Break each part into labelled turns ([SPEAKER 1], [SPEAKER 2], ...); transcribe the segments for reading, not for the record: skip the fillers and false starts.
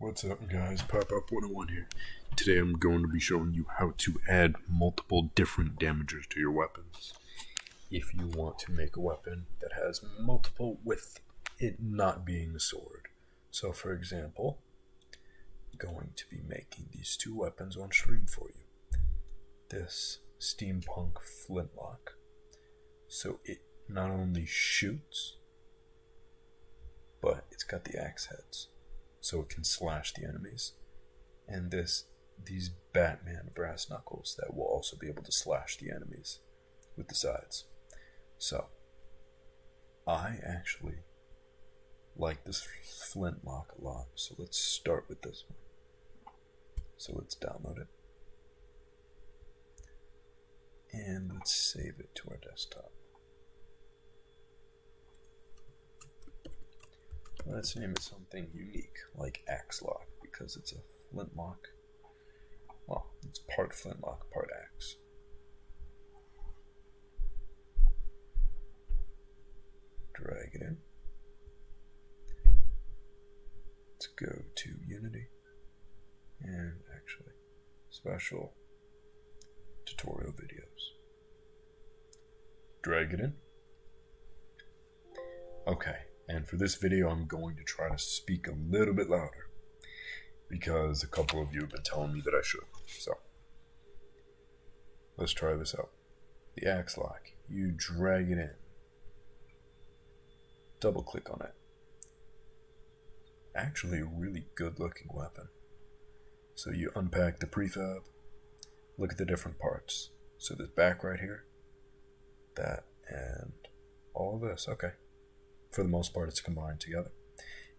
[SPEAKER 1] What's up, guys? Pop Up 101 here. Today I'm going to be showing you how to add multiple different damagers to your weapons. If you want to make a weapon that has multiple with it not being a sword. So for example, I'm going to be making these two weapons on stream for you. This steampunk flintlock. So it not only shoots, but it's got the axe heads, so it can slash the enemies. And these Batman brass knuckles that will also be able to slash the enemies with the sides. So I actually like this flintlock a lot, so let's start with this one. So let's download it. And let's save it to our desktop. Let's name it something unique, like Axe Lock, because it's a flintlock. Well, it's part flintlock, part axe. Drag it in. Let's go to Unity, and actually, special tutorial videos. Drag it in. Okay. And for this video, I'm going to try to speak a little bit louder because a couple of you have been telling me that I should. So, let's try this out. The axe lock, you drag it in. Double click on it. Actually, a really good looking weapon. So you unpack the prefab, look at the different parts. So this back right here, that, and all of this. Okay. For the most part, it's combined together.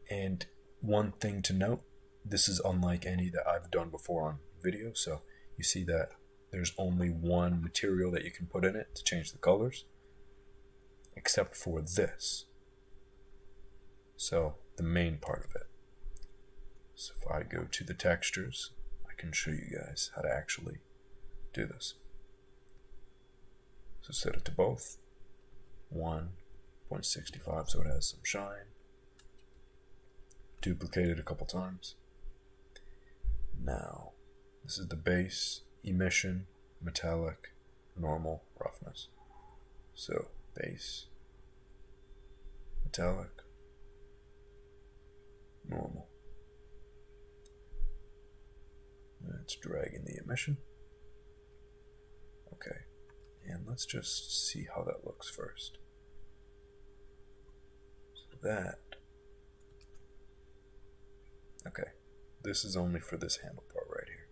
[SPEAKER 1] And one thing to note, this is unlike any that I've done before on video. So you see that there's only one material that you can put in it to change the colors, except for this. So the main part of it. So if I go to the textures, I can show you guys how to actually do this. So set it to both. 1.65, so it has some shine. Duplicate it a couple times. Now, this is the base, emission, metallic, normal, roughness. So, base, metallic, normal. Let's drag in the emission. Okay, and let's just see how that looks first. That. Okay, this is only for this handle part right here.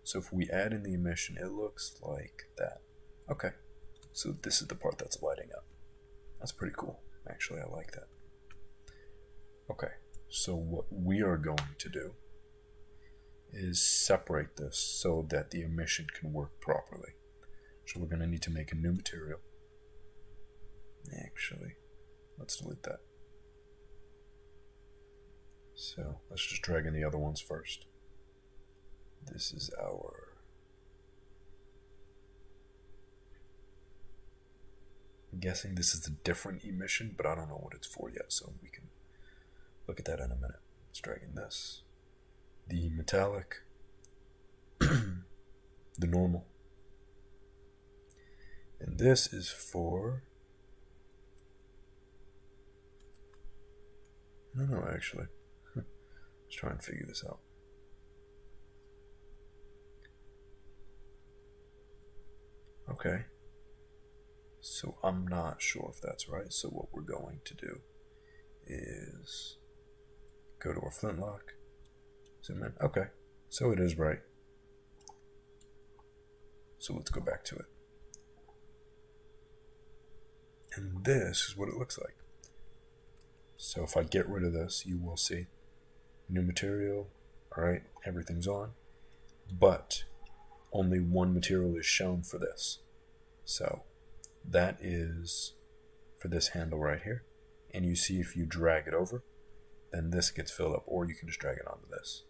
[SPEAKER 1] So if we add in the emission, it looks like that. Okay, so this is the part that's lighting up. That's pretty cool. Actually, I like that. Okay, so what we are going to do is separate this so that the emission can work properly. So we're going to need to make a new material. Actually, let's delete that. So let's just drag in the other ones first. This is I'm guessing this is a different emission, but I don't know what it's for yet, so we can look at that in a minute. Let's drag in this. The metallic. The normal. And this is for... I don't know, actually. Let's try and figure this out. Okay. So I'm not sure if that's right. So what we're going to do is go to our flintlock. Zoom in. Okay. So it is right. So let's go back to it. And this is what it looks like. So if I get rid of this, you will see new material. Alright, everything's on. But only one material is shown for this. So that is for this handle right here. And you see if you drag it over, then this gets filled up, or you can just drag it onto this.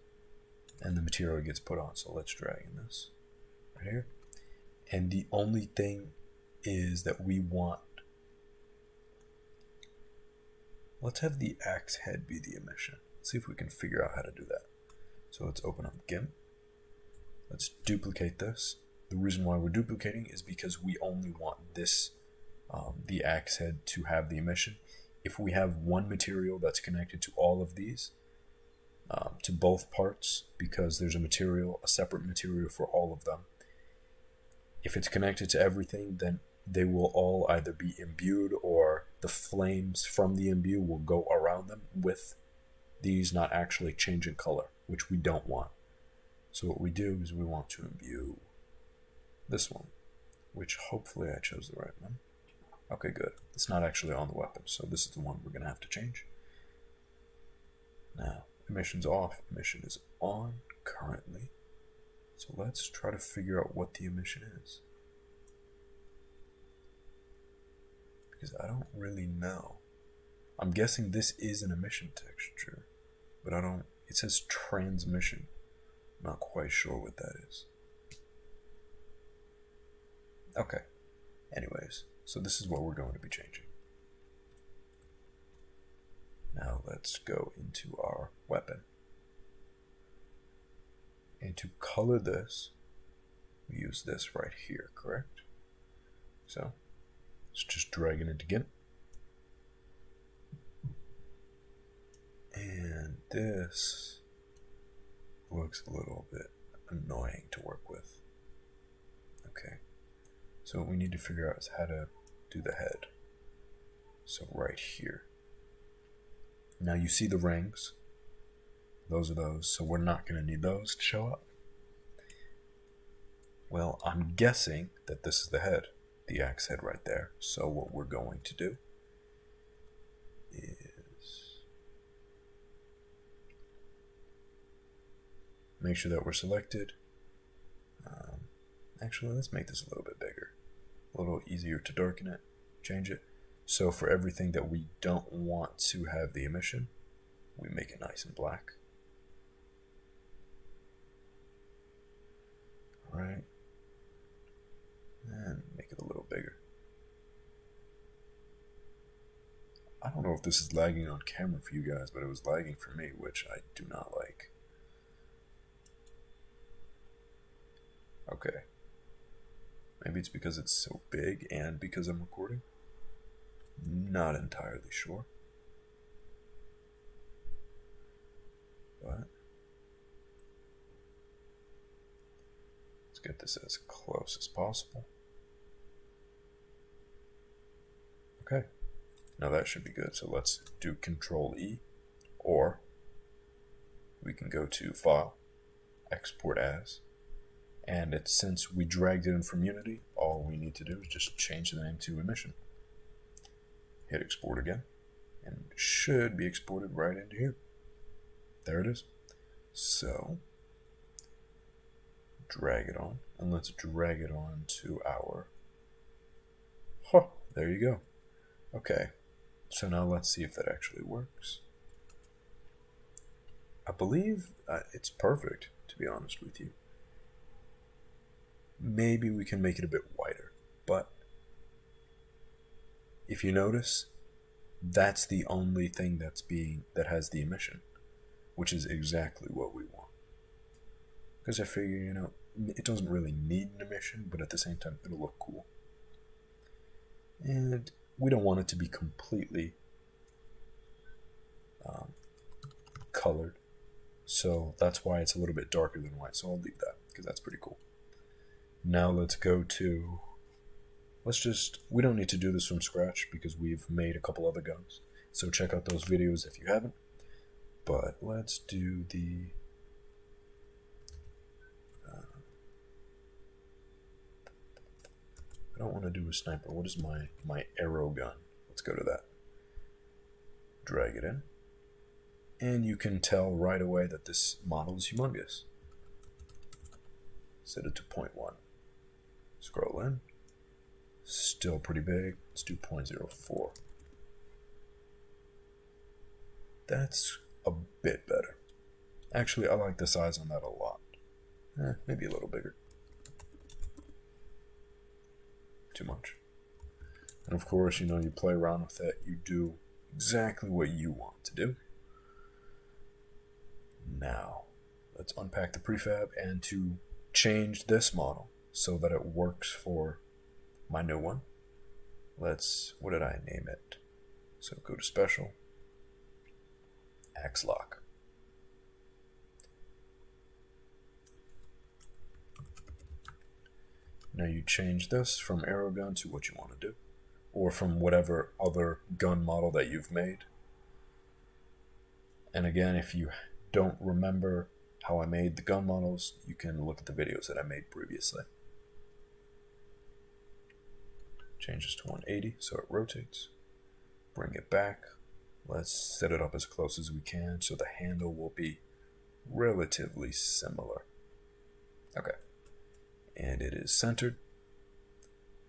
[SPEAKER 1] And the material gets put on. So let's drag in this right here. And the only thing is that we want... Let's have the axe head be the emission. See if we can figure out how to do that. So let's open up GIMP. Let's duplicate this. The reason why we're duplicating is because we only want this, the axe head, to have the emission. If we have one material that's connected to all of these, to both parts, because there's a separate material for all of them, if it's connected to everything, then they will all either be imbued, or the flames from the imbue will go around them with these not actually changing color, which we don't want. So what we do is we want to imbue this one, which hopefully I chose the right one. Okay, good. It's not actually on the weapon, so this is the one we're going to have to change. Now, emission's off, emission is on currently. So let's try to figure out what the emission is, because I don't really know. I'm guessing this is an emission texture, but it says transmission. I'm not quite sure what that is. Okay, anyways, so this is what we're going to be changing. Now let's go into our weapon. And to color this, we use this right here, correct? So let's just drag it into GIMP. And this looks a little bit annoying to work with. Okay, so what we need to figure out is how to do the head. So right here. Now you see the rings. Those are those, so we're not going to need those to show up. Well, I'm guessing that this is the head, the axe head right there. So what we're going to do is make sure that we're selected. Actually, let's make this a little bit bigger, a little easier to darken it, change it. So for everything that we don't want to have the emission, we make it nice and black. Alright, and make it a little bigger. I don't know if this is lagging on camera for you guys, but it was lagging for me, which I do not like. Okay. Maybe it's because it's so big and because I'm recording. Not entirely sure. But let's get this as close as possible. Okay. Now that should be good. So let's do Control E, or we can go to File, Export As. And since we dragged it in from Unity, all we need to do is just change the name to emission. Hit export again, and it should be exported right into here. There it is. So drag it on, and let's drag it on to our, there you go. Okay, so now let's see if that actually works. I believe it's perfect, to be honest with you. Maybe we can make it a bit wider, but if you notice, that's the only thing that has the emission, which is exactly what we want. Because I figure, it doesn't really need an emission, but at the same time, it'll look cool. And we don't want it to be completely colored, so that's why it's a little bit darker than white. So I'll leave that because that's pretty cool. Now let's go to, we don't need to do this from scratch because we've made a couple other guns. So check out those videos if you haven't. But let's do the, I don't want to do a sniper. What is my arrow gun? Let's go to that. Drag it in. And you can tell right away that this model is humongous. Set it to 0.1. Scroll in. Still pretty big. Let's do 0.04. That's a bit better. Actually, I like the size on that a lot. Maybe a little bigger. Too much. And of course, you play around with it. You do exactly what you want to do. Now, let's unpack the prefab, and to change this model so that it works for my new one, what did I name it? So go to special, axe lock. Now you change this from arrow gun to what you want to do, or from whatever other gun model that you've made. And again, if you don't remember how I made the gun models, you can look at the videos that I made previously. Change this to 180 so it rotates. Bring it back. Let's set it up as close as we can so the handle will be relatively similar. Okay. And it is centered.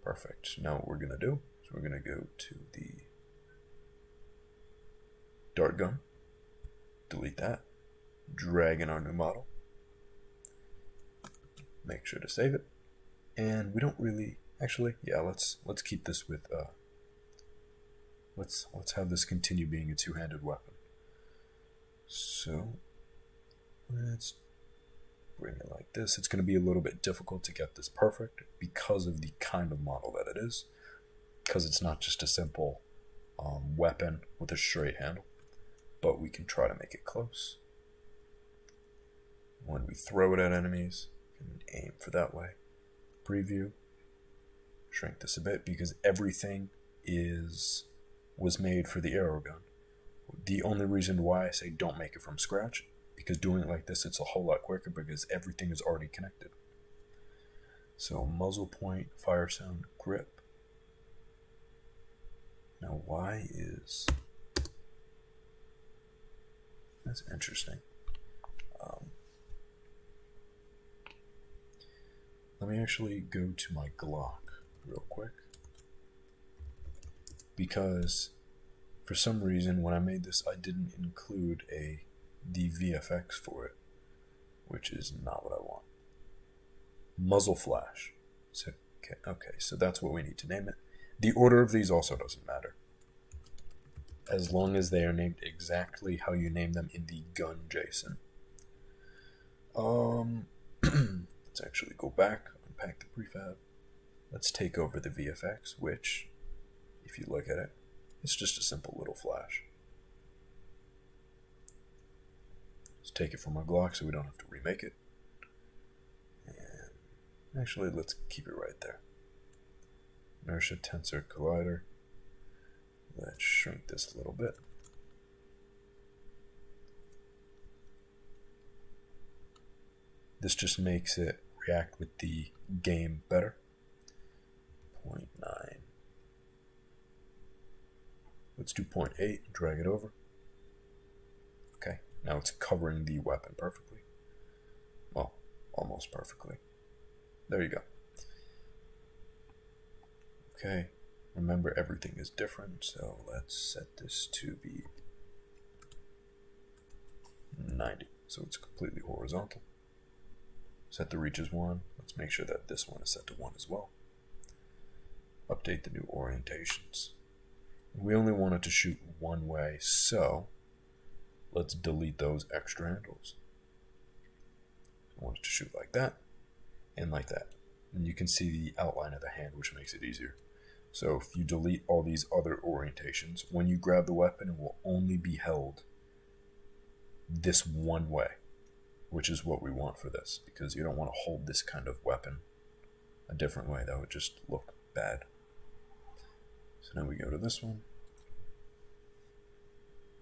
[SPEAKER 1] Perfect. Now what we're going to do is we're going to go to the dart gun. Delete that. Drag in our new model. Make sure to save it. And we don't really, actually, yeah, let's keep this with, let's have this continue being a two-handed weapon. So, let's bring it like this. It's going to be a little bit difficult to get this perfect because of the kind of model that it is. Because it's not just a simple weapon with a straight handle. But we can try to make it close. When we throw it at enemies, we can aim for that way. Preview. Shrink this a bit because everything was made for the arrow gun. The only reason why I say don't make it from scratch, because doing it like this, it's a whole lot quicker because everything is already connected. So muzzle point, fire sound, grip. Now why is... That's interesting. Let me actually go to my Glock real quick. Because for some reason when I made this I didn't include the VFX for it, which is not what I want. Muzzle flash. So, okay, so that's what we need to name it. The order of these also doesn't matter, as long as they are named exactly how you name them in the gun JSON. Let's actually go back, unpack the prefab. Let's take over the VFX, which, if you look at it, it's just a simple little flash. Let's take it from our Glock so we don't have to remake it. And actually, let's keep it right there. Inertia tensor collider. Let's shrink this a little bit. This just makes it react with the game better. 0.9. Let's do 0.8, drag it over. Okay, now it's covering the weapon perfectly. Well, almost perfectly. There you go. Okay. Remember, everything is different, so let's set this to be 90, so it's completely horizontal. Set the reach as 1. Let's make sure that this one is set to 1 as well. Update the new orientations. We only want it to shoot one way, so let's delete those extra handles. I want it to shoot like that, and like that. And you can see the outline of the hand, which makes it easier. So if you delete all these other orientations, when you grab the weapon, it will only be held this one way, which is what we want for this, because you don't want to hold this kind of weapon a different way. That would just look bad. So now we go to this one.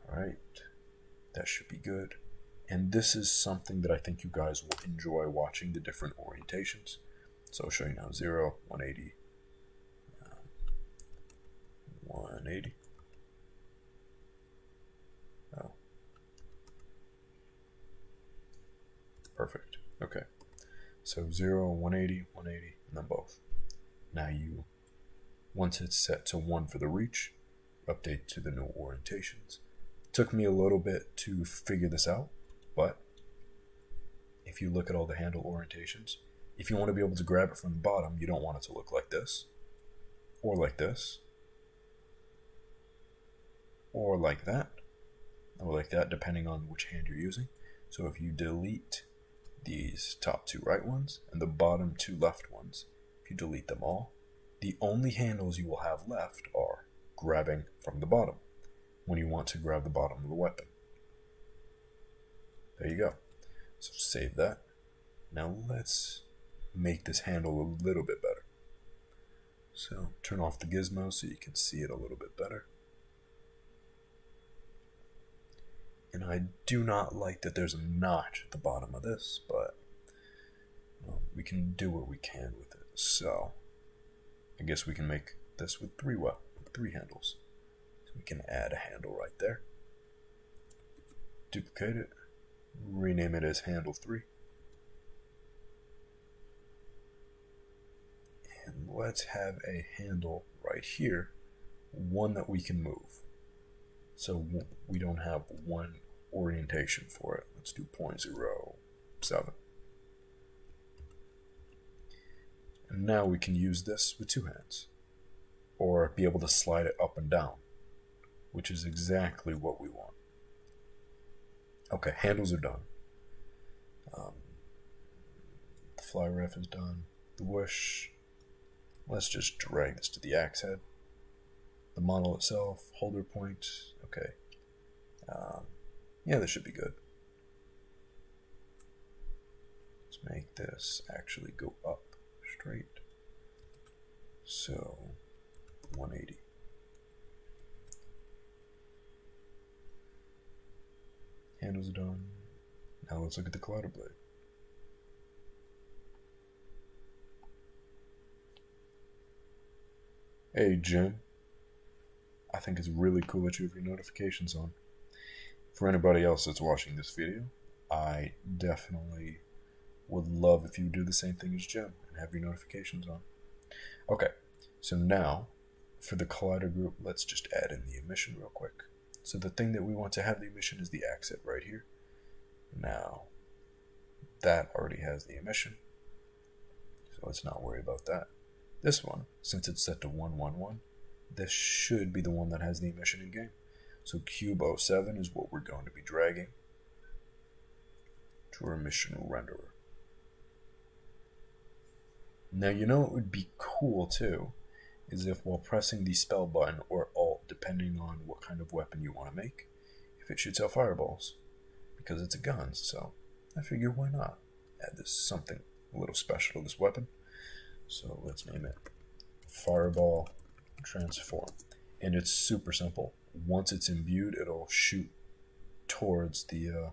[SPEAKER 1] Alright, that should be good. And this is something that I think you guys will enjoy watching, the different orientations. So I'll show you now. 0, 180, 180. Oh. Perfect. Okay. So 0, 180, 180, and then both. Now once it's set to 1 for the reach, update to the new orientations. Took me a little bit to figure this out, but if you look at all the handle orientations, if you want to be able to grab it from the bottom, you don't want it to look like this, or like this, or like that, depending on which hand you're using. So if you delete these top two right ones and the bottom two left ones. If you delete them all, the only handles you will have left are grabbing from the bottom when you want to grab the bottom of the weapon. There you go. So save that. Now let's make this handle a little bit better. So turn off the gizmo so you can see it a little bit better. And I do not like that there's a notch at the bottom of this, but well, we can do what we can with it. So I guess we can make this with three handles. So we can add a handle right there. Duplicate it. Rename it as handle 3. And let's have a handle right here, one that we can move. So we don't have one orientation for it. Let's do 0.07. And now we can use this with 2 hands, or be able to slide it up and down, which is exactly what we want. Okay, handles are done. The fly ref is done. The whoosh. Let's just drag this to the axe head. The model itself, holder point. Okay. Yeah, this should be good. Let's make this actually go up straight. So 180. Handles are done. Now let's look at the collider blade. Hey Jim, I think it's really cool that you have your notifications on. For anybody else that's watching this video, I definitely would love if you do the same thing as Jim and have your notifications on. Okay, so now for the collider group, let's just add in the emission real quick. So the thing that we want to have the emission is the axe head right here. Now, that already has the emission, so let's not worry about that. This one, since it's set to 111, this should be the one that has the emission in game. So cube 07 is what we're going to be dragging to our emission renderer. Now, you know what would be cool too, is if while pressing the spell button or alt, depending on what kind of weapon you want to make, if it shoots out fireballs, because it's a gun. So I figure why not add this something a little special to this weapon. So let's name it Fireball Transform, and it's super simple. Once it's imbued, it'll shoot towards the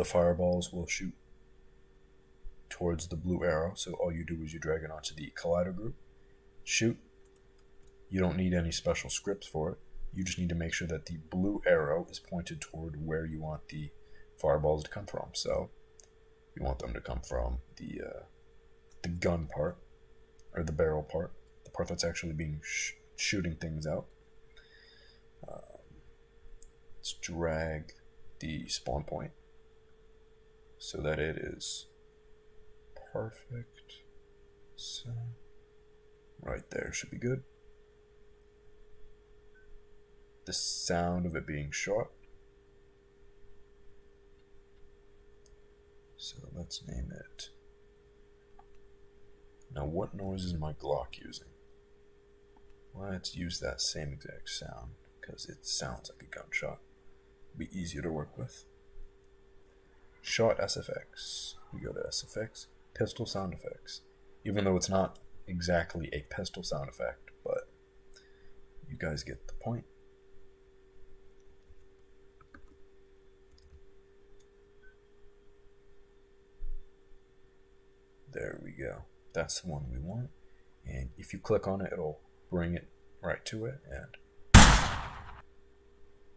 [SPEAKER 1] fireballs will shoot towards the blue arrow. So all you do is you drag it onto the collider group, shoot. You don't need any special scripts for it. You just need to make sure that the blue arrow is pointed toward where you want the fireballs to come from. So you want them to come from the gun part, or the barrel part, the part that's actually being shooting things out. Let's drag the spawn point so that it is perfect. So right there should be good. The sound of it being shot. So let's name it. Now, what noise is my Glock using? Let's use that same exact sound because it sounds like a gunshot. It'll be easier to work with. Shot SFX. We go to SFX. Pistol sound effects. Even though it's not exactly a pistol sound effect, but you guys get the point. There we go. That's the one we want. And if you click on it, it'll bring it right to it, and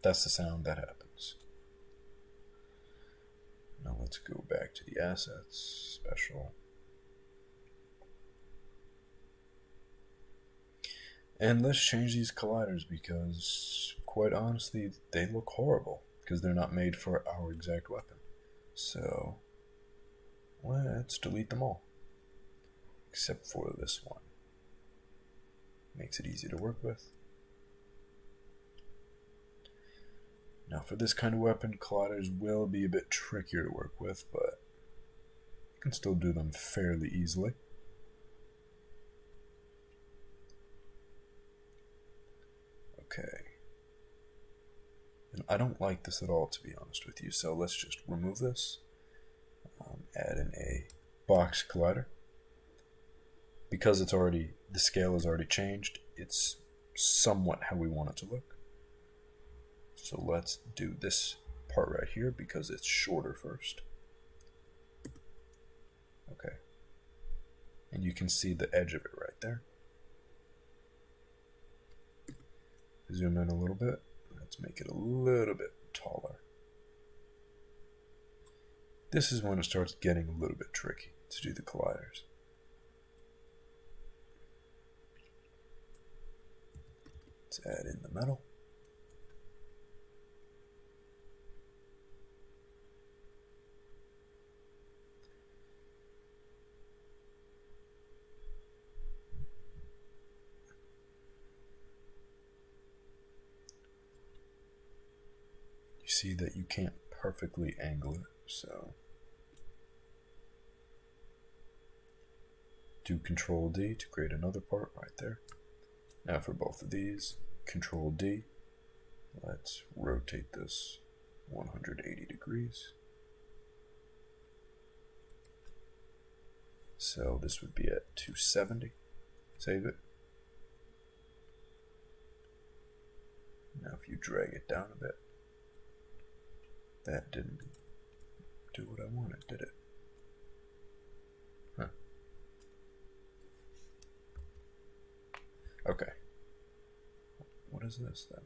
[SPEAKER 1] that's the sound that happens. Now let's go back to the assets, special. And let's change these colliders because, quite honestly, they look horrible because they're not made for our exact weapon. So, let's delete them all. Except for this one. Makes it easy to work with. Now for this kind of weapon, colliders will be a bit trickier to work with, but You can still do them fairly easily. Okay. And I don't like this at all, to be honest with you, so let's just remove this. Add in a box collider. Because it's already, the scale is already changed, it's somewhat how we want it to look. So let's do this part right here because it's shorter first. Okay. And you can see the edge of it right there. Zoom in a little bit. Let's make it a little bit taller. This is when it starts getting a little bit tricky to do the colliders. Let's add in the metal. You see that you can't perfectly angle it, so do Control D to create another part right there. Now for both of these, Control D. Let's rotate this 180 degrees. So this would be at 270. Save it. Now if you drag it down a bit, that didn't do what I wanted, did it? Huh. Okay. What is this then?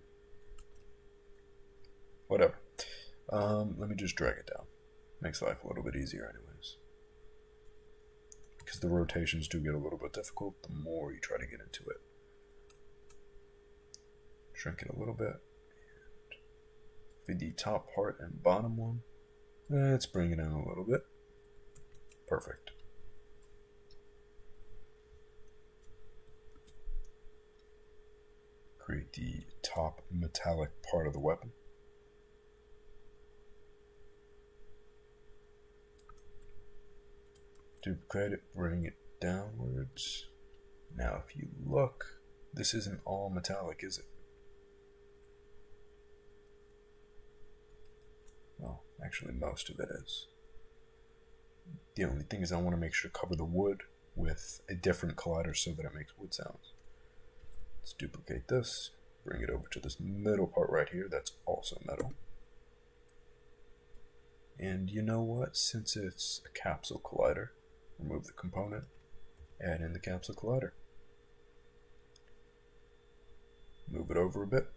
[SPEAKER 1] Whatever. Let me just drag it down. Makes life a little bit easier anyways. Because the rotations do get a little bit difficult the more you try to get into it. Shrink it a little bit. For the top part and bottom one, let's bring it in a little bit. Perfect. Create the top metallic part of the weapon. Duplicate it, bring it downwards. Now if you look, this isn't all metallic, is it? Well, actually most of it is. The only thing is I want to make sure to cover the wood with a different collider so that it makes wood sounds. Let's duplicate this, bring it over to this middle part right here, that's also metal. And you know what, since it's a capsule collider, remove the component, add in the capsule collider. Move it over a bit,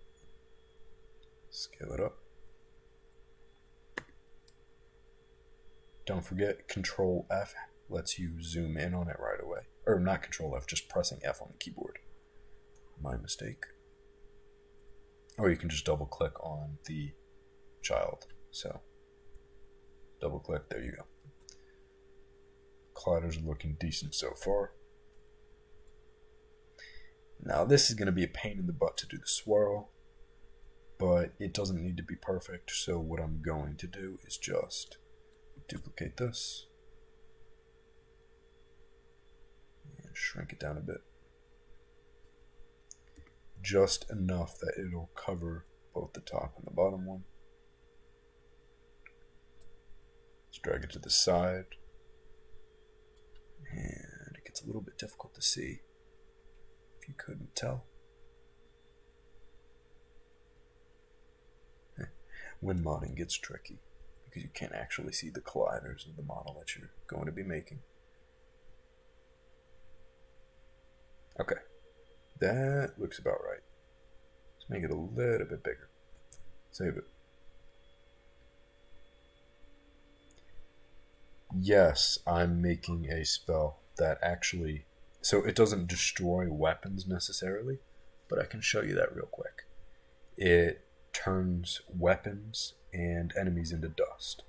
[SPEAKER 1] scale it up. Don't forget, Control F lets you zoom in on it right away. Or not Control F, just pressing F on the keyboard. My mistake. Or you can just double click on the child. So, double click, there you go. Colliders are looking decent so far. Now this is going to be a pain in the butt to do the swirl, but it doesn't need to be perfect, so what I'm going to do is just duplicate this and shrink it down a bit. Just enough that it'll cover both the top and the bottom one. Let's drag it to the side. And it gets a little bit difficult to see, if you couldn't tell. When modding gets tricky, because you can't actually see the colliders of the model that you're going to be making. Okay, that looks about right. Let's make it a little bit bigger. Save it. Yes, I'm making a spell that actually, so it doesn't destroy weapons necessarily, but I can show you that real quick. It turns weapons and enemies into dust.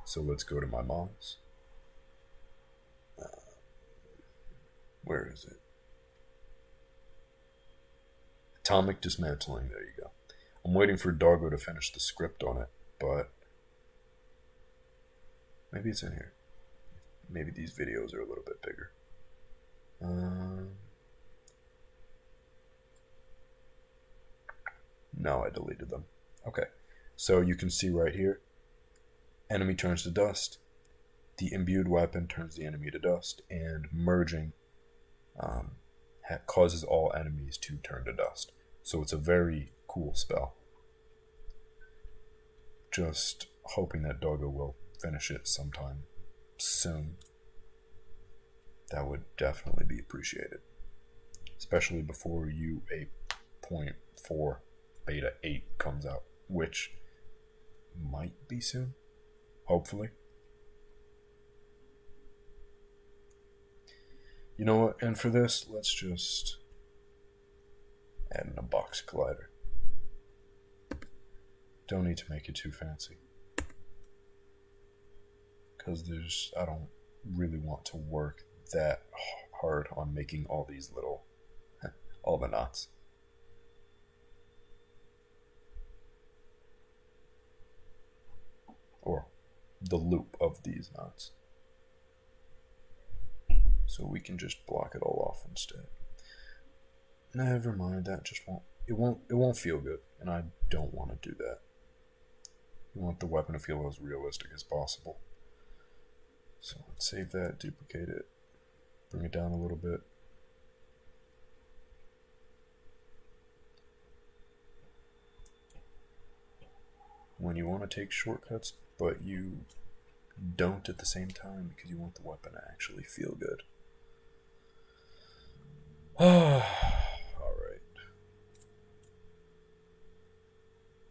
[SPEAKER 1] So let's go to my mods. Where is it? Atomic dismantling, there you go. I'm waiting for Dargo to finish the script on it, but maybe it's in here. maybe these videos are a little bit bigger. No, I deleted them. Okay, so you can see right here, enemy turns to dust, the imbued weapon turns the enemy to dust, and merging causes all enemies to turn to dust. So it's a very cool spell. Just hoping that Doggo will finish it sometime soon. That would definitely be appreciated. Especially before U8.4 Beta 8 comes out, which might be soon, hopefully. You know what, and for this, let's just add in a box collider. Don't need to make it too fancy. Because I don't really want to work that hard on making all these little, all the knots. Or the loop of these knots. So we can just block it all off instead. Never mind, that just won't feel good, and I don't want to do that. You want the weapon to feel as realistic as possible. So let's save that, duplicate it, bring it down a little bit. When you want to take shortcuts, but you don't at the same time because you want the weapon to actually feel good. Alright.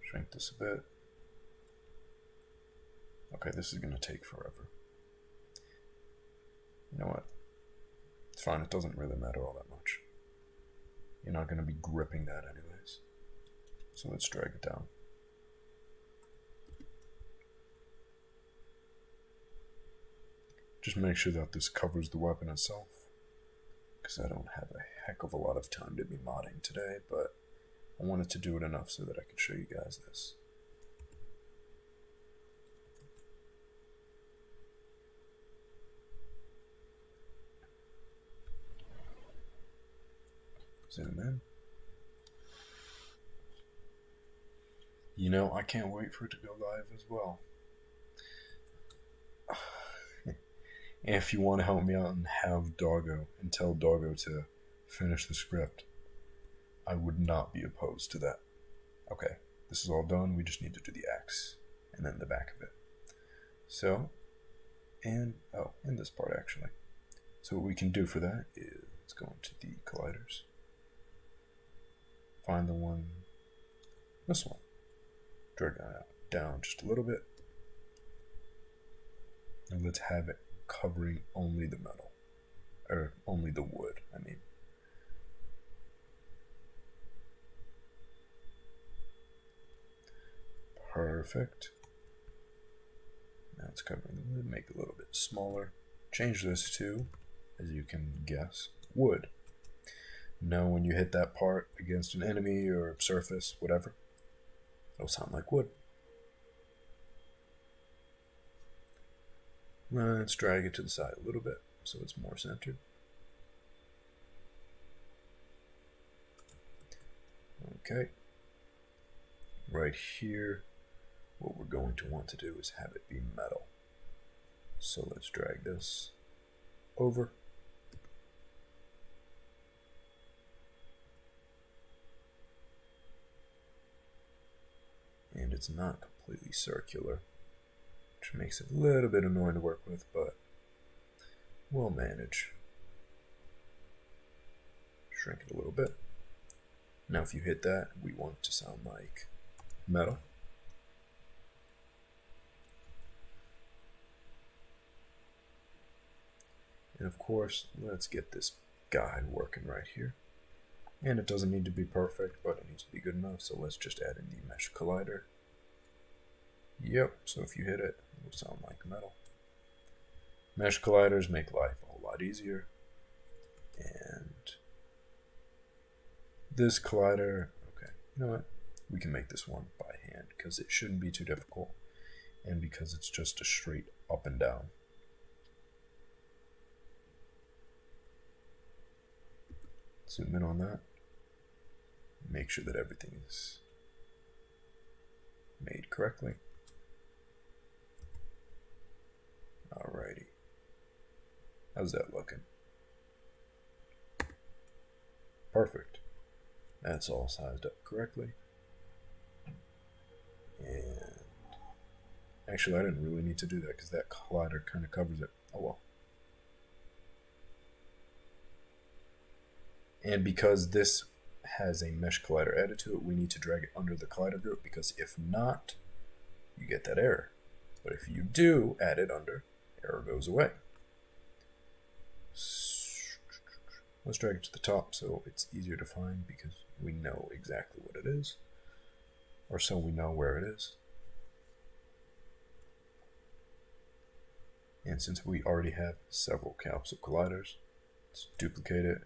[SPEAKER 1] Shrink this a bit. Okay, this is going to take forever. You know what? It's fine, it doesn't really matter all that much. You're not going to be gripping that anyways. So let's drag it down. Just make sure that this covers the weapon itself, because I don't have a heck of a lot of time to be modding today, but I wanted to do it enough so that I could show you guys this. Zoom in. You know, I can't wait for it to go live as well. If you want to help me out and have Doggo and tell Doggo to finish the script, I would not be opposed to that. Okay, this is all done. We just need to do the X and then the back of it. So, and this part actually. So what we can do for that is let's go into the colliders. Find the one, this one. Drag that down just a little bit. And let's have it covering only the metal, or only the wood, I mean. Perfect. Now it's covering the wood, make it a little bit smaller. Change this to, as you can guess, wood. Now when you hit that part against an enemy or surface, whatever, it'll sound like wood. Let's drag it to the side a little bit so it's more centered. Okay. Right here, what we're going to want to do is have it be metal. So let's drag this over. And it's not completely circular, which makes it a little bit annoying to work with, but we'll manage. Shrink it a little bit. Now if you hit that, we want it to sound like metal. And of course, let's get this guy working right here. And it doesn't need to be perfect, but it needs to be good enough, so let's just add in the mesh collider. Yep, so if you hit it, it will sound like metal. Mesh colliders make life a whole lot easier. And this collider, okay, you know what? We can make this one by hand because it shouldn't be too difficult, and because it's just a straight up and down. Zoom in on that. Make sure that everything is made correctly. Alrighty. How's that looking? Perfect. That's all sized up correctly. And actually, I didn't really need to do that because that collider kind of covers it. Oh well. And because this has a mesh collider added to it, we need to drag it under the collider group, because if not, you get that error. But if you do add it under, error goes away. Let's drag it to the top so it's easier to find, because we know exactly what it is, or so we know where it is. And since we already have several capsule colliders, let's duplicate it,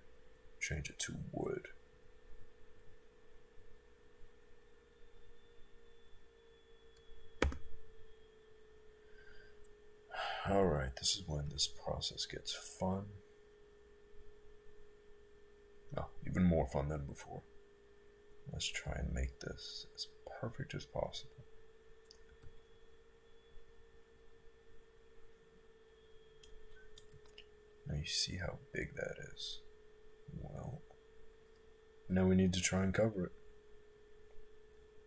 [SPEAKER 1] change it to wood. Alright, this is when this process gets fun. Oh, even more fun than before. Let's try and make this as perfect as possible. Now you see how big that is. Well, now we need to try and cover it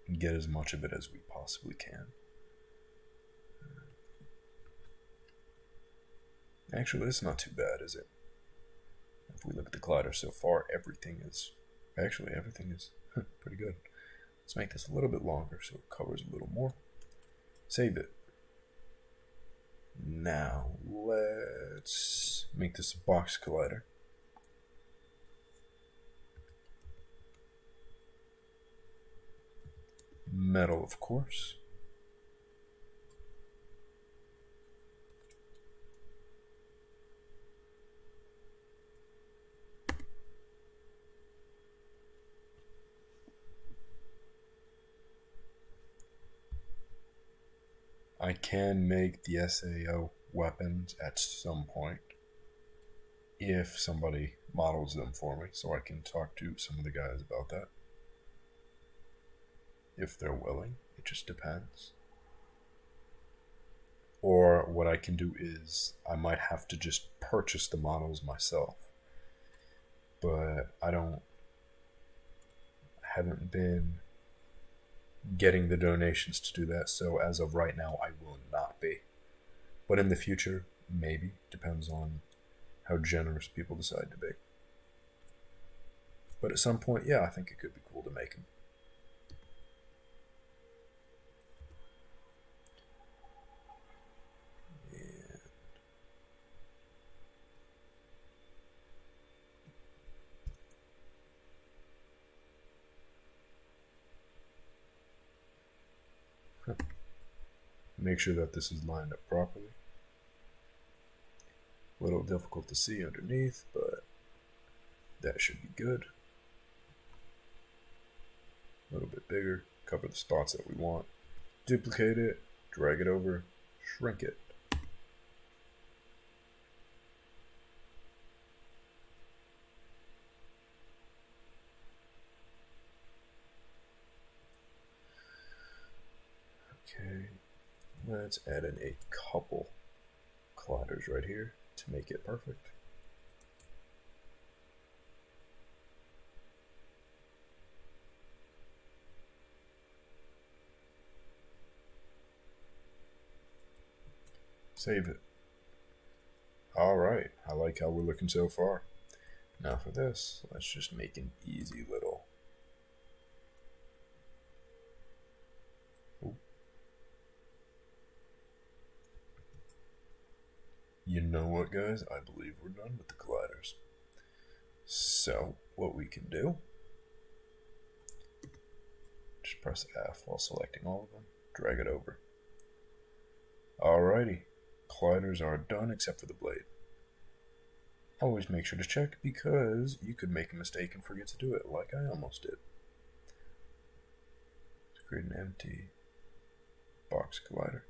[SPEAKER 1] and get as much of it as we possibly can. Actually, it's not too bad, is it? If we look at the collider so far, everything is pretty good. Let's make this a little bit longer so it covers a little more. Save it. Now, let's make this a box collider. Metal, of course. I can make the SAO weapons at some point if somebody models them for me, so I can talk to some of the guys about that. If they're willing, it just depends. Or what I can do is I might have to just purchase the models myself. But I haven't been getting the donations to do that, so as of right now I will not be. But in the future, maybe. Depends on how generous people decide to be. But at some point, yeah, I think it could be cool to make them. Make sure that this is lined up properly. A little difficult to see underneath, but that should be good. A little bit bigger, cover the spots that we want. Duplicate it, drag it over, shrink it. Okay. Let's add in a couple colliders right here to make it perfect. Save it. Alright, I like how we're looking so far. Now for this, let's just make an easy little... Ooh. You know what, guys? I believe we're done with the colliders. So, what we can do, just press F while selecting all of them, drag it over. Alrighty, colliders are done except for the blade. Always make sure to check, because you could make a mistake and forget to do it, like I almost did. Let's create an empty box collider.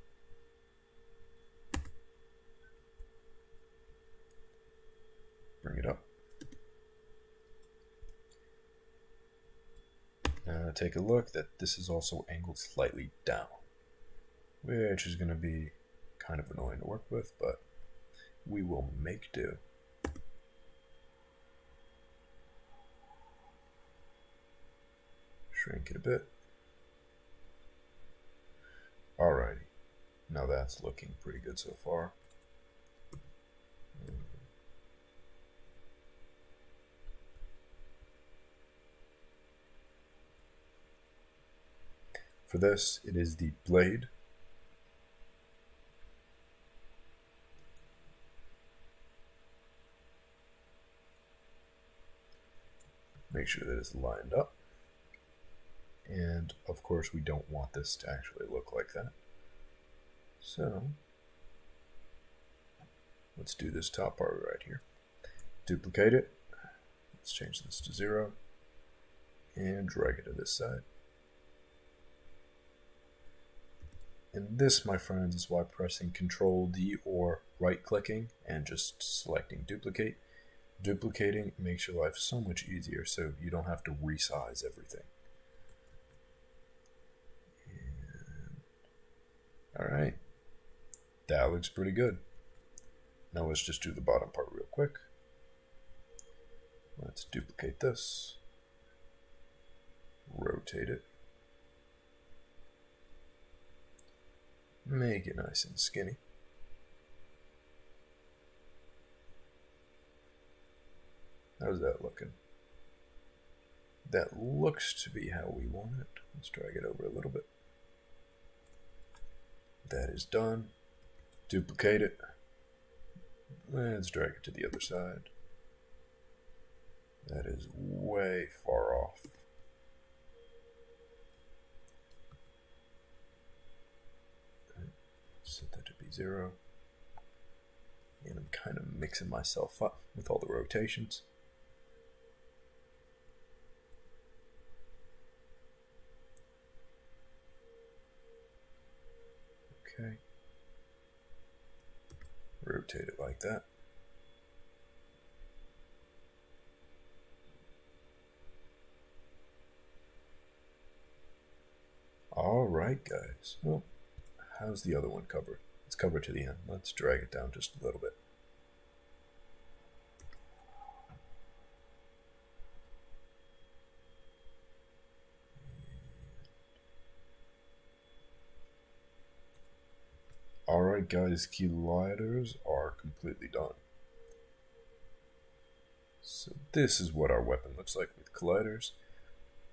[SPEAKER 1] Bring it up. take a look that this is also angled slightly down, which is going to be kind of annoying to work with, but we will make do. Shrink it a bit. Alrighty, now that's looking pretty good so far. For this, it is the blade. Make sure that it's lined up. And of course, we don't want this to actually look like that. So let's do this top part right here. Duplicate it. Let's change this to 0 and drag it to this side. And this, my friends, is why pressing Ctrl D or right clicking and just selecting duplicate. Duplicating makes your life so much easier, so you don't have to resize everything. Alright, that looks pretty good. Now let's just do the bottom part real quick. Let's duplicate this, rotate it, make it nice and skinny. How's that looking? That looks to be how we want it. Let's drag it over a little bit. That is done. Duplicate it. Let's drag it to the other side. That is way far off. Set that to be 0. And I'm kind of mixing myself up with all the rotations. Okay. Rotate it like that. Alright guys, well, how's the other one covered? It's covered to the end. Let's drag it down just a little bit. Alright guys, colliders are completely done. So this is what our weapon looks like with colliders.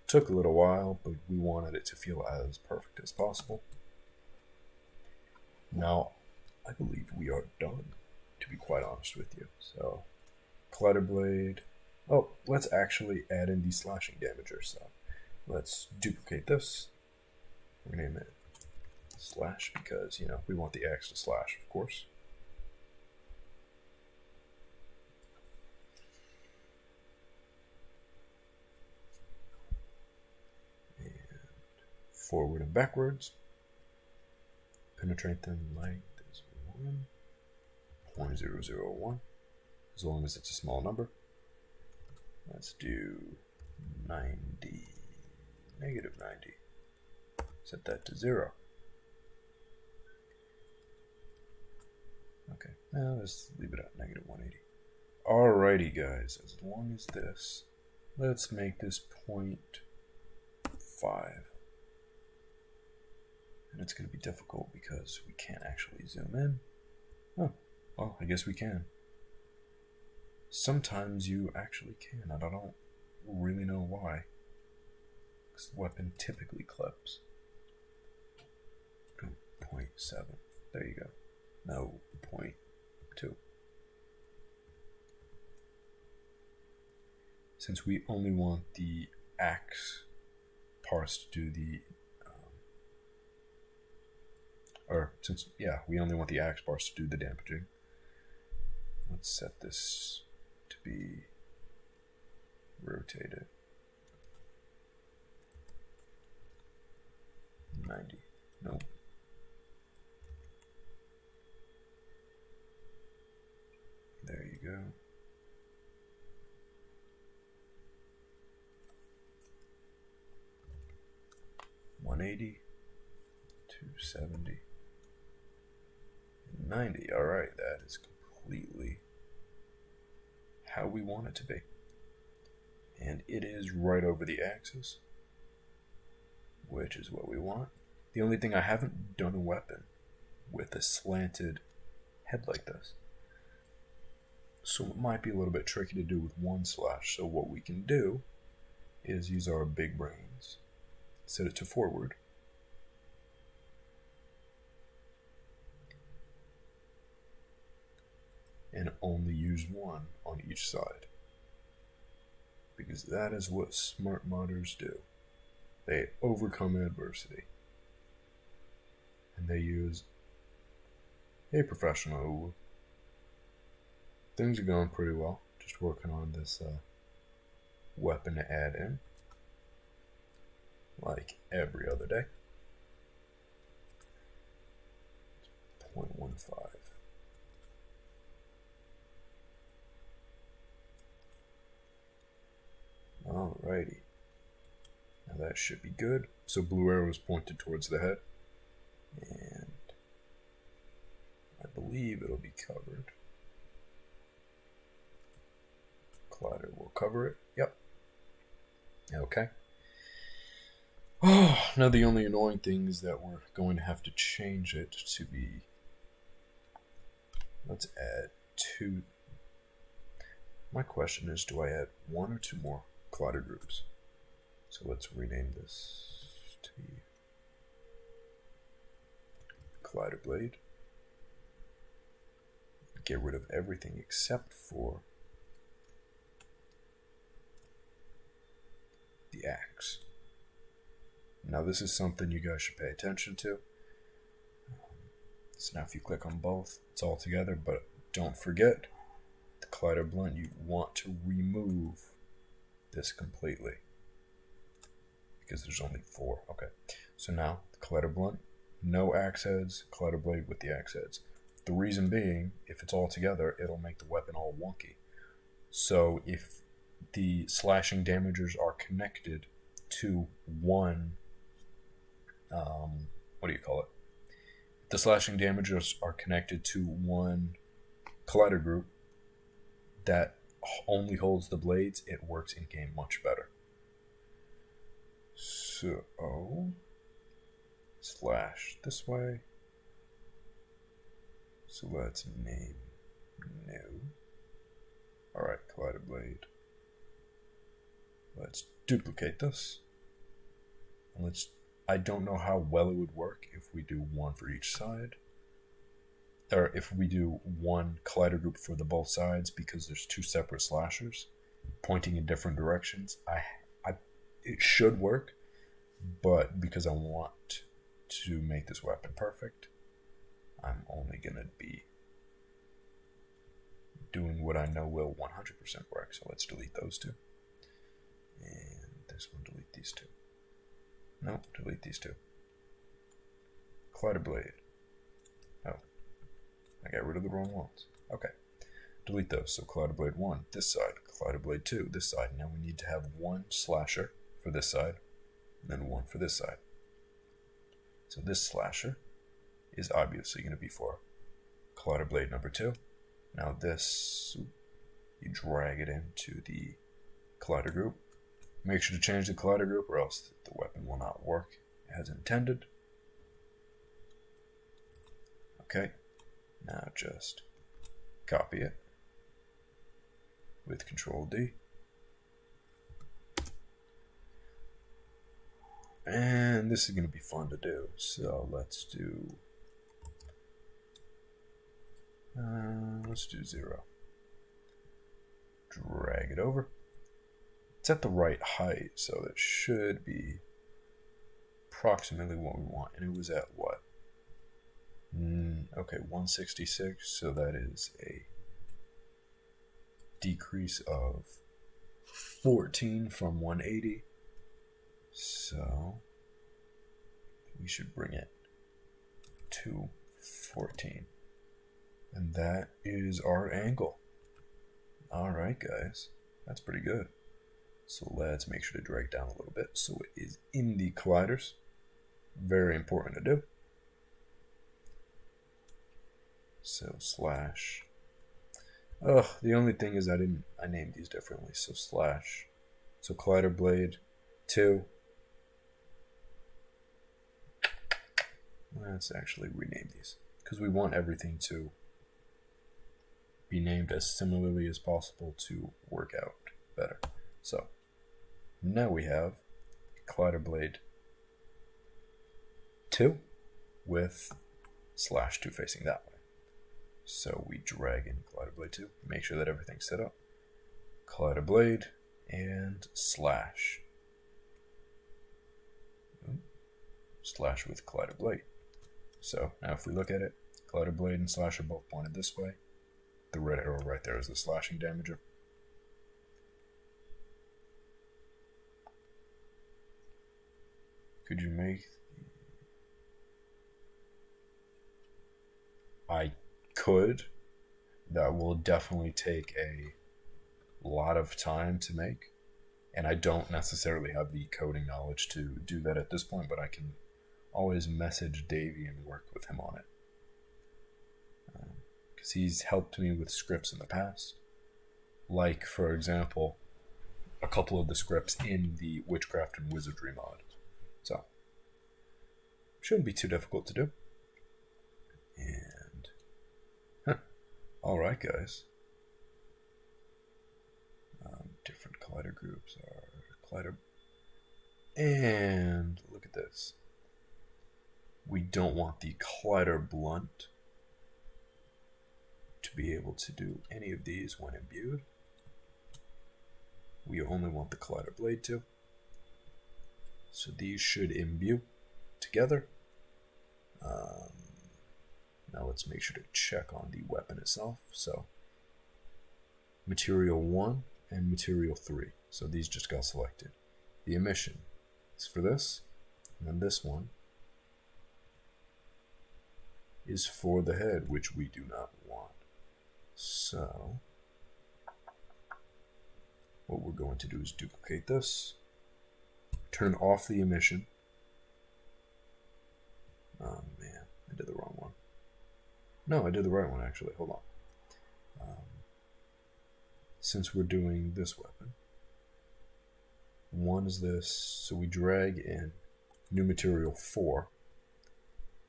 [SPEAKER 1] Took a little while, but we wanted it to feel as perfect as possible. Now, I believe we are done, to be quite honest with you. So, collider blade. Oh, let's actually add in the slashing damager. So, let's duplicate this. We're going to name it slash because, you know, we want the axe to slash, of course. And forward and backwards. Penetrate them like this 1.001, as long as it's a small number. Let's do 90, negative 90. Set that to 0. Okay, now let's leave it at negative 180. Alrighty guys, as long as this, let's make this 0.5. And it's going to be difficult because we can't actually zoom in. Oh, well, I guess we can. Sometimes you actually can, and I don't really know why. Because the weapon typically clips. 0.7. There you go. No, 0.2. Since we only want the axe parts to do the we only want the axe parts to do the damaging. Let's set this to be rotated 90. Nope. There you go. 180, 270, 90. Alright, that is completely how we want it to be. And it is right over the axis, which is what we want. The only thing, I haven't done a weapon with a slanted head like this, so it might be a little bit tricky to do with one slash. So what we can do is use our big brains, set it to forward, and only use one on each side, because that is what smart modders do. They overcome adversity, and they use a professional. Things are going pretty well. Just working on this weapon to add in, like every other day. 0.15. Alrighty. Now that should be good. So blue arrow is pointed towards the head. And I believe it'll be covered. Collider will cover it. Yep. Okay. Oh, now the only annoying thing is that we're going to have to change it to be... Let's add 2. My question is, do I add 1 or 2 more collider groups? So let's rename this to Collider Blade. Get rid of everything except for the axe. Now this is something you guys should pay attention to. So now if you click on both, it's all together, but don't forget the collider blunt, you want to remove this completely, because there's only 4. Okay, so now the collider blunt, no axe heads, collider blade with the axe heads. The reason being, if it's all together, it'll make the weapon all wonky. So if the slashing damagers are connected to one, what do you call it? If the slashing damagers are connected to one collider group that only holds the blades, it works in game much better. So slash this way. So let's name new. Alright, collider blade. Let's duplicate this. And I don't know how well it would work if we do 1 for each side. Or if we do 1 collider group for the both sides, because there's 2 separate slashers pointing in different directions. It should work, but because I want to make this weapon perfect, I'm only going to be doing what I know will 100% work. So let's delete those 2. And this one, delete these 2. No, delete these 2. Collider blade. Oh, I got rid of the wrong ones. Okay, delete those. So collider blade 1, this side. Collider blade 2, this side. Now we need to have 1 slasher for this side, and then 1 for this side. So this slasher is obviously going to be for collider blade number 2. Now this, you drag it into the collider group. Make sure to change the collider group, or else the weapon will not work as intended. Okay, now just copy it with Control D. And this is going to be fun to do, so let's do 0. Drag it over. It's at the right height, so that should be approximately what we want. And it was at what? Okay, 166, so that is a decrease of 14 from 180. So we should bring it to 14. And that is our angle. Alright guys, that's pretty good. So let's make sure to drag down a little bit so it is in the colliders. Very important to do. So slash. Ugh, the only thing is I named these differently. So slash. So collider blade 2. Let's actually rename these because we want everything to be named as similarly as possible to work out better. So now we have collider blade 2 with slash 2 facing that way. So we drag in collider blade 2, make sure that everything's set up. Collider blade and slash. Slash with collider blade. So now if we look at it, collider blade and slash are both pointed this way. The red arrow right there is the slashing damager. Could you make I could. That will definitely take a lot of time to make. And I don't necessarily have the coding knowledge to do that at this point, but I can always message Davey and work with him on it. Because he's helped me with scripts in the past. Like, for example, a couple of the scripts in the Witchcraft and Wizardry mod. So, shouldn't be too difficult to do. And, alright guys. Different collider groups are collider. And look at this. We don't want the collider blunt to be able to do any of these when imbued. We only want the collider blade to. So these should imbue together. Now let's make sure to check on the weapon itself. So material 1 and material 3. So these just got selected. The emission is for this, and then this one is for the head, which we do not want. So what we're going to do is duplicate this, turn off the emission. Oh man, I did the wrong one. No, I did the right one actually. Hold on. Since we're doing this weapon, one is this, so we drag in new material 4,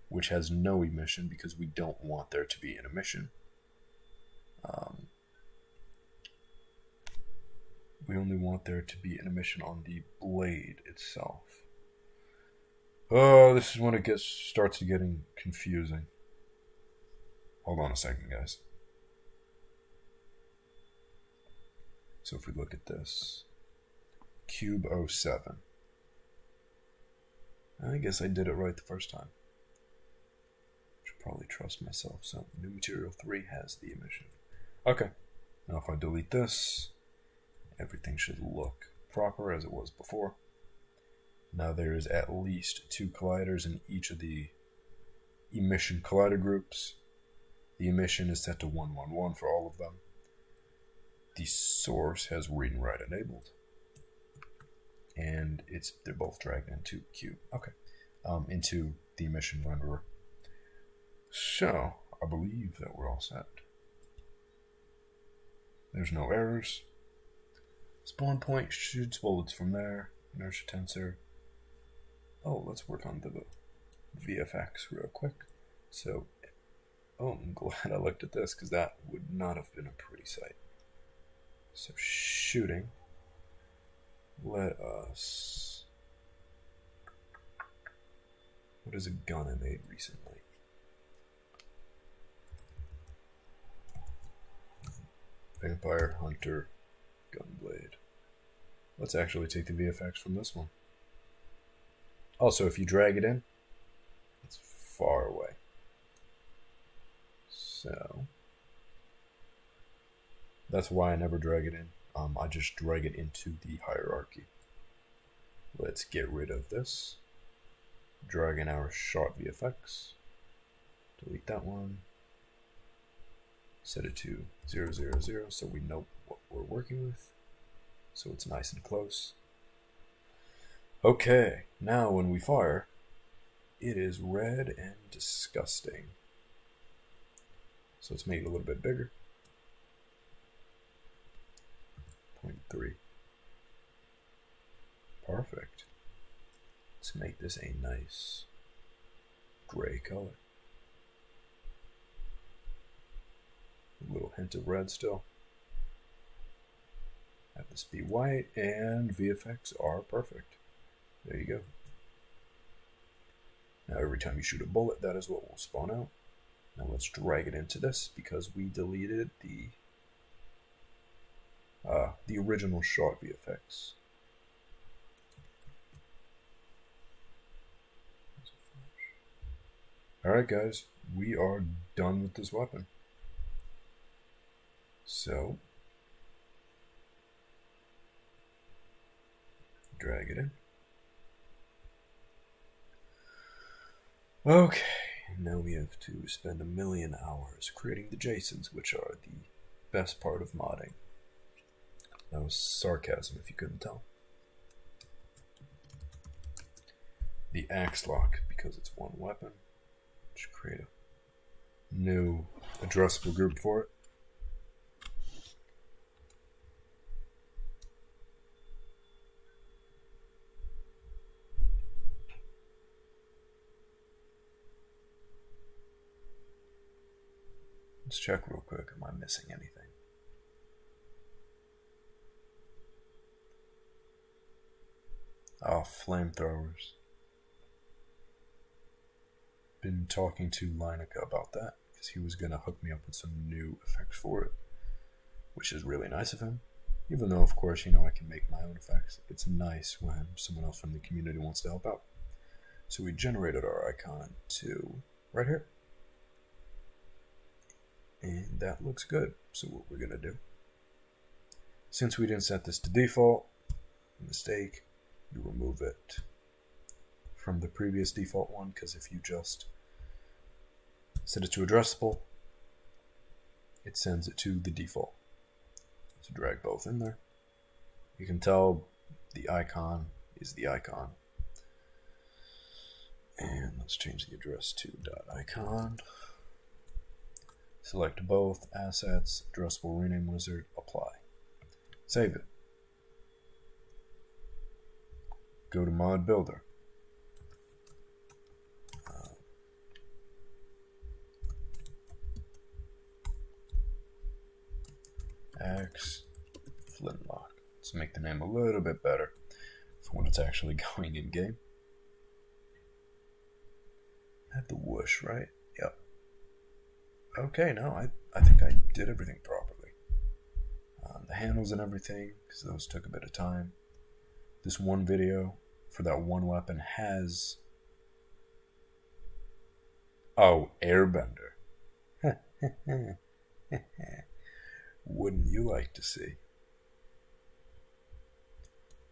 [SPEAKER 1] which has no emission because we don't want there to be an emission. We only want there to be an emission on the blade itself. Oh, this is when it starts getting confusing. Hold on a second, guys. So if we look at this, cube 07. I guess I did it right the first time. Should probably trust myself. So new material 3 has the emission. Okay. Now if I delete this, everything should look proper as it was before. Now there is at least 2 colliders in each of the emission collider groups. The emission is set to 111 for all of them. The source has read and write enabled. And they're both dragged into cube. Okay. Into the emission renderer. So, I believe that we're all set. There's no errors. Spawn point shoots bullets from there. Inertia tensor. Oh, let's work on the VFX real quick. So, I'm glad I looked at this because that would not have been a pretty sight. So shooting, let us, what is a gun I made recently? Vampire Hunter Gunblade. Let's actually take the VFX from this one. Also, if you drag it in, it's far away. So that's why I never drag it in. I just drag it into the hierarchy. Let's get rid of this. Drag in our shot VFX. Delete that one. Set it to 000 so we know what we're working with. So it's nice and close. Okay, now when we fire, it is red and disgusting. So let's make it a little bit bigger. 0.3. Perfect. Let's make this a nice gray color. A little hint of red still. Have this be white, and VFX are perfect. There you go. Now every time you shoot a bullet, that is what will spawn out. Now let's drag it into this because we deleted the original shot VFX. Alright guys, we are done with this weapon. So, drag it in. Okay, now we have to spend 1,000,000 hours creating the JSONs, which are the best part of modding. That was sarcasm if you couldn't tell. The axe lock, because it's one weapon. Just create a new addressable group for it. Let's check real quick. Am I missing anything? Oh, flamethrowers. Been talking to Lineca about that because he was going to hook me up with some new effects for it, which is really nice of him. Even though, of course, I can make my own effects. It's nice when someone else from the community wants to help out. So we generated our icon to right here. And that looks good. So what we're going to do, since we didn't set this to default, mistake, you remove it from the previous default one, because if you just set it to addressable, it sends it to the default. So drag both in there. You can tell the icon is the icon. And let's change the address to .icon. Select both, assets, addressable rename wizard, apply. Save it. Go to mod builder. X Flintlock. Let's make the name a little bit better for when it's actually going in game. Have the whoosh, right? Yep. Okay, no, I think I did everything properly. The handles and everything, because those took a bit of time. This one video for that one weapon has... Oh, airbender. Wouldn't you like to see?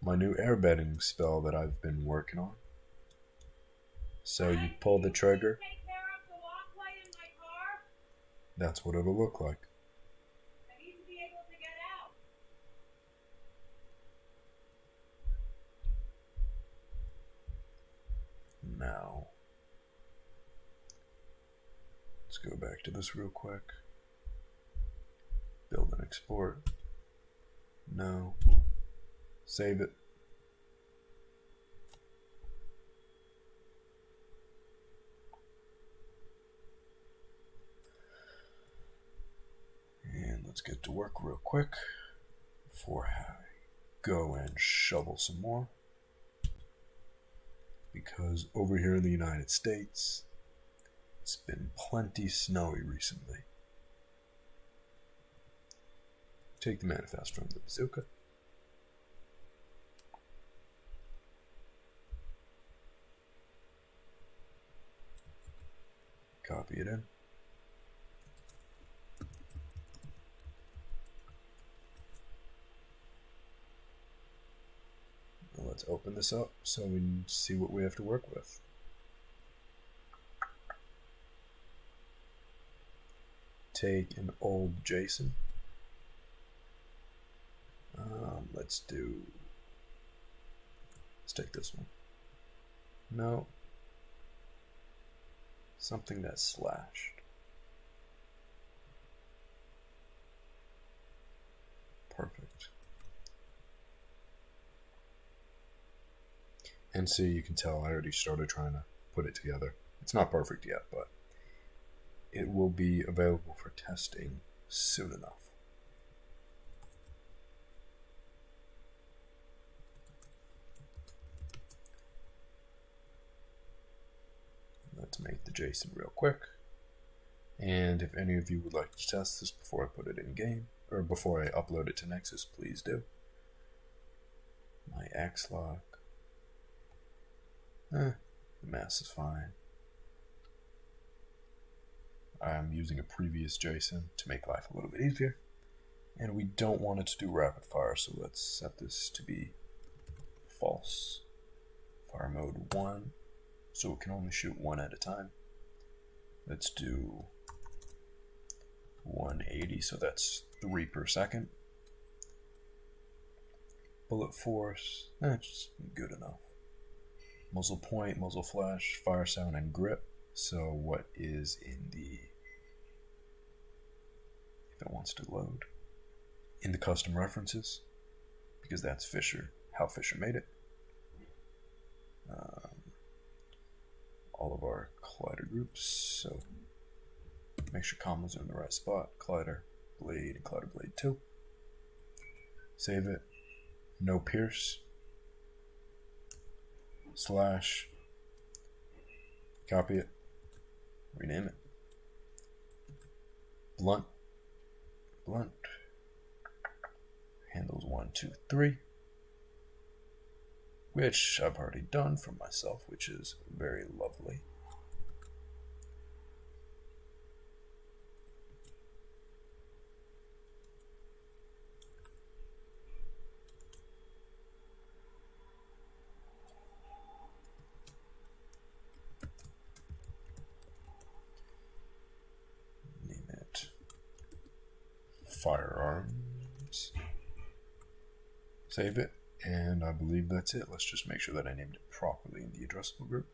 [SPEAKER 1] My new airbending spell that I've been working on. So you pull the trigger. That's what it'll look like.
[SPEAKER 2] I need to be able to get out.
[SPEAKER 1] Now, let's go back to this real quick. Build and export. No. Save it. And let's get to work real quick before I go and shovel some more. Because over here in the United States, it's been plenty snowy recently. Take the manifest from the bazooka. Copy it in. Now let's open this up so we can see what we have to work with. Take an old JSON. Let's take this one. No. something that's slashed. Perfect. And see, you can tell I already started trying to put it together. It's not perfect yet, but it will be available for testing soon enough. Let's make the JSON real quick. And if any of you would like to test this before I put it in game, or before I upload it to Nexus, please do. My Xlock. The mass is fine. I'm using a previous JSON to make life a little bit easier. And we don't want it to do rapid fire, so let's set this to be false. Fire mode 1, so it can only shoot one at a time. Let's do 180, so that's 3 per second. Bullet force, that's good enough. Muzzle point, muzzle flash, fire sound, and grip. So what is in the, if it wants to load, in the custom references, because that's Fisher, how Fisher made it. All of our collider groups, so make sure commas are in the right spot. Collider blade and collider blade 2. Save it. No pierce. Slash. Copy it. Rename it. Blunt. Blunt. Handles 1, 2, 3. Which I've already done for myself, which is very lovely. Name it Firearms. Save it. And I believe that's it. Let's just make sure that I named it properly in the addressable group.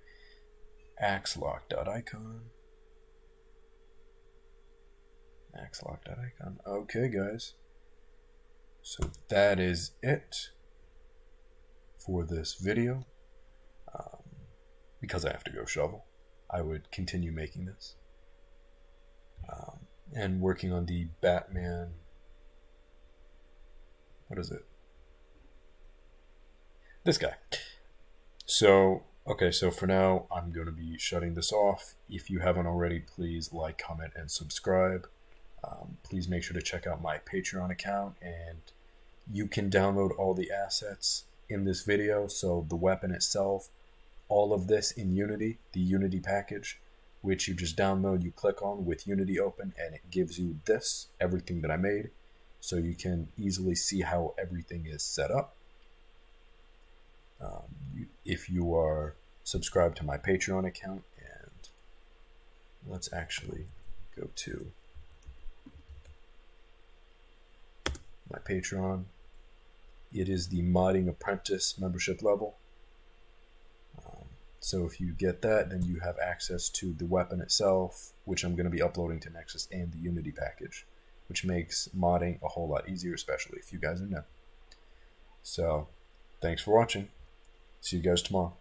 [SPEAKER 1] Axlock.icon. Axlock.icon. Okay, guys. So that is it for this video. Because I have to go shovel, I would continue making this. And working on the Batman. What is it? This guy. So, okay, so for now, I'm going to be shutting this off. If you haven't already, please like, comment, and subscribe. Please make sure to check out my Patreon account, and you can download all the assets in this video. So the weapon itself, all of this in Unity, the Unity package, which you just download, you click on with Unity open, and it gives you this, everything that I made. So you can easily see how everything is set up. If you are subscribed to my Patreon account, and let's actually go to my Patreon. It is the Modding Apprentice membership level. So if you get that, then you have access to the weapon itself, which I'm going to be uploading to Nexus, and the Unity package, which makes modding a whole lot easier, especially if you guys are new. So, thanks for watching. See you guys tomorrow.